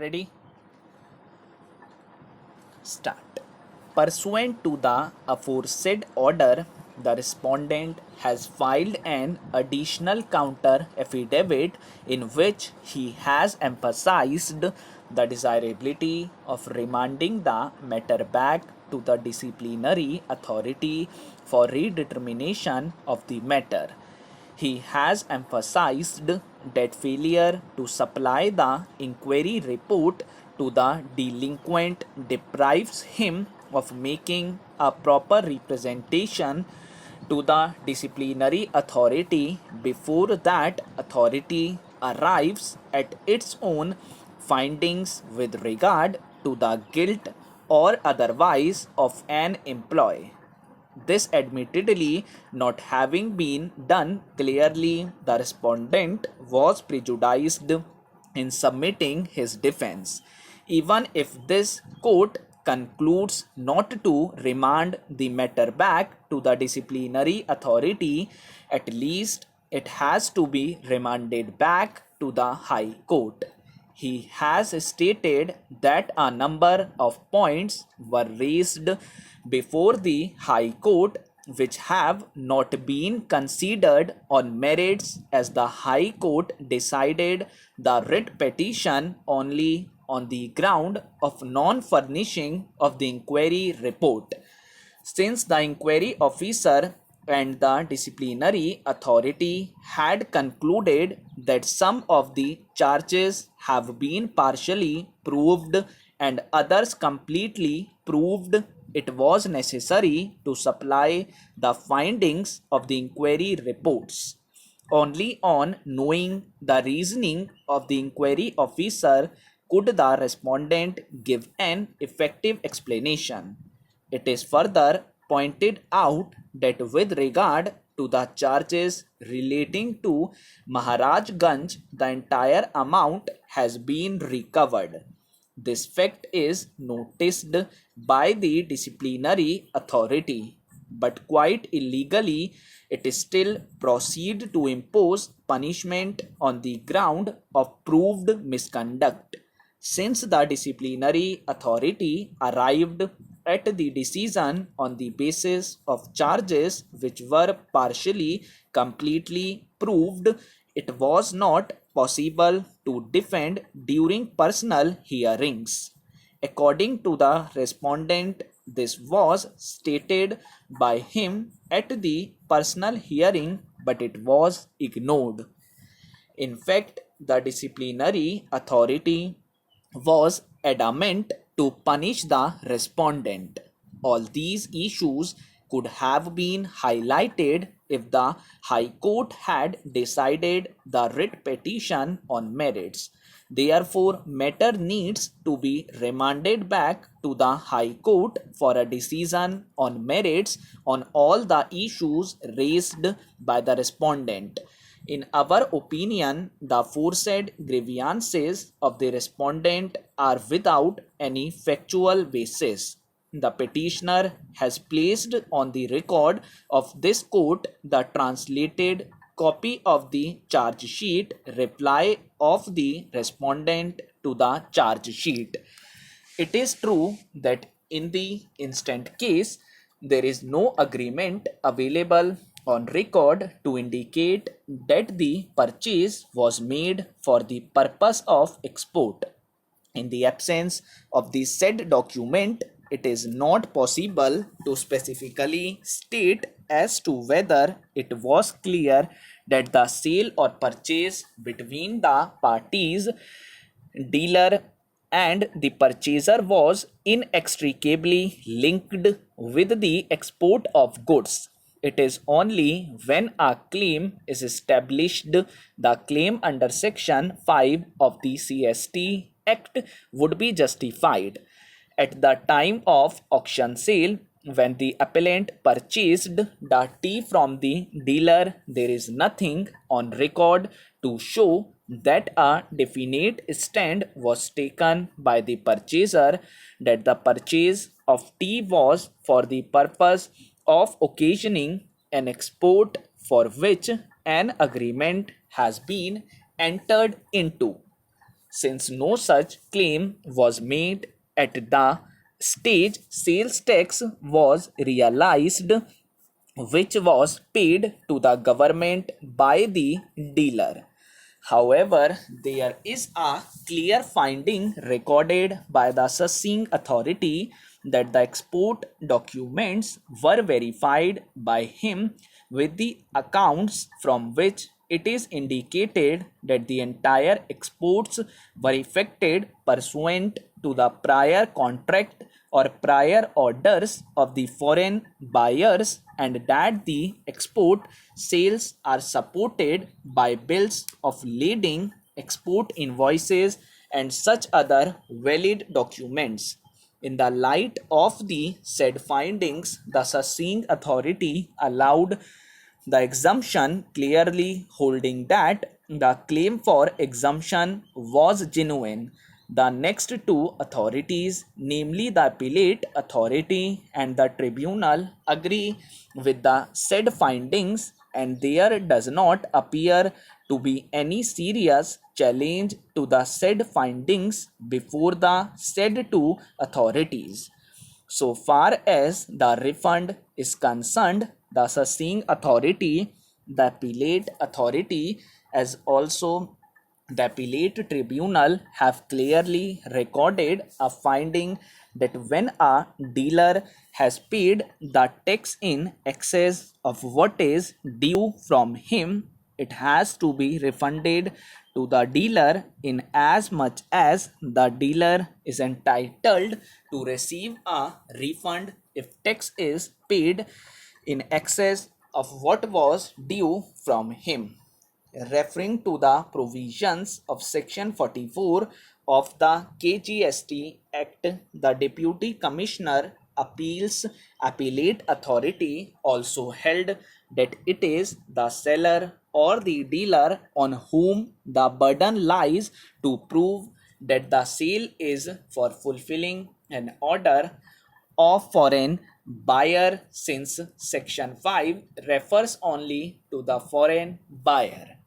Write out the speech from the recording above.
Ready? Start. Pursuant to the aforesaid order, the respondent has filed an additional counter affidavit in which he has emphasized the desirability of remanding the matter back to the disciplinary authority for redetermination of the matter. He has emphasized that failure to supply the inquiry report to the delinquent deprives him of making a proper representation to the disciplinary authority before that authority arrives at its own findings with regard to the guilt or otherwise of an employee. This admittedly not having been done clearly, the respondent was prejudiced in submitting his defense. Even if this court concludes not to remand the matter back to the disciplinary authority, at least it has to be remanded back to the High Court. He has stated that a number of points were raised before the High Court which have not been considered on merits, as the High Court decided the writ petition only on the ground of non-furnishing of the inquiry report. Since the inquiry officer and the disciplinary authority had concluded that some of the charges have been partially proved and others completely proved, it was necessary to supply the findings of the inquiry reports. Only on knowing the reasoning of the inquiry officer could the respondent give an effective explanation. It is further pointed out that with regard to the charges relating to Maharajganj, the entire amount has been recovered. This fact is noticed by the disciplinary authority, but quite illegally it still proceed to impose punishment on the ground of proved misconduct. Since the disciplinary authority arrived at the decision on the basis of charges which were partially completely proved, it was not possible to defend during personal hearings. According to the respondent, this was stated by him at the personal hearing, but it was ignored. In fact, the disciplinary authority was adamant to punish the respondent. All these issues could have been highlighted if the High Court had decided the writ petition on merits. Therefore, matter needs to be remanded back to the High Court for a decision on merits on all the issues raised by the respondent. In our opinion, the aforesaid grievances of the respondent are without any factual basis. The petitioner has placed on the record of this court the translated copy of the charge sheet reply of the respondent to the charge sheet. It is true that in the instant case, there is no agreement available on record to indicate that the purchase was made for the purpose of export. In the absence of the said document, it is not possible to specifically state as to whether it was clear that the sale or purchase between the parties, dealer and the purchaser, was inextricably linked with the export of goods. It is only when a claim is established, the claim under Section 5 of the CST Act would be justified. At the time of auction sale, when the appellant purchased the tea from the dealer, there is nothing on record to show that a definite stand was taken by the purchaser that the purchase of tea was for the purpose of occasioning an export for which an agreement has been entered into. since no such claim was made at the stage sales tax was realized, which was paid to the government by the dealer. However, there is a clear finding recorded by the assessing authority that the export documents were verified by him with the accounts from which it is indicated that the entire exports were effected pursuant to the prior contract or prior orders of the foreign buyers, and that the export sales are supported by bills of lading, export invoices, and such other valid documents. In the light of the said findings, the Sassin authority allowed the exemption, clearly holding that the claim for exemption was genuine. The next two authorities, namely the appellate authority and the tribunal, agree with the said findings, and there does not appear to be any serious challenge to the said findings before the said two authorities. So far as the refund is concerned, the assessing authority, the appellate authority, as also the appellate tribunal have clearly recorded a finding that when a dealer has paid the tax in excess of what is due from him, it has to be refunded to the dealer in as much as the dealer is entitled to receive a refund if tax is paid in excess of what was due from him. Referring to the provisions of Section 44 of the KGST Act, the Deputy Commissioner Appeals Appellate Authority also held that it is the seller or the dealer on whom the burden lies to prove that the sale is for fulfilling an order of foreign buyer, since section 5 refers only to the foreign buyer.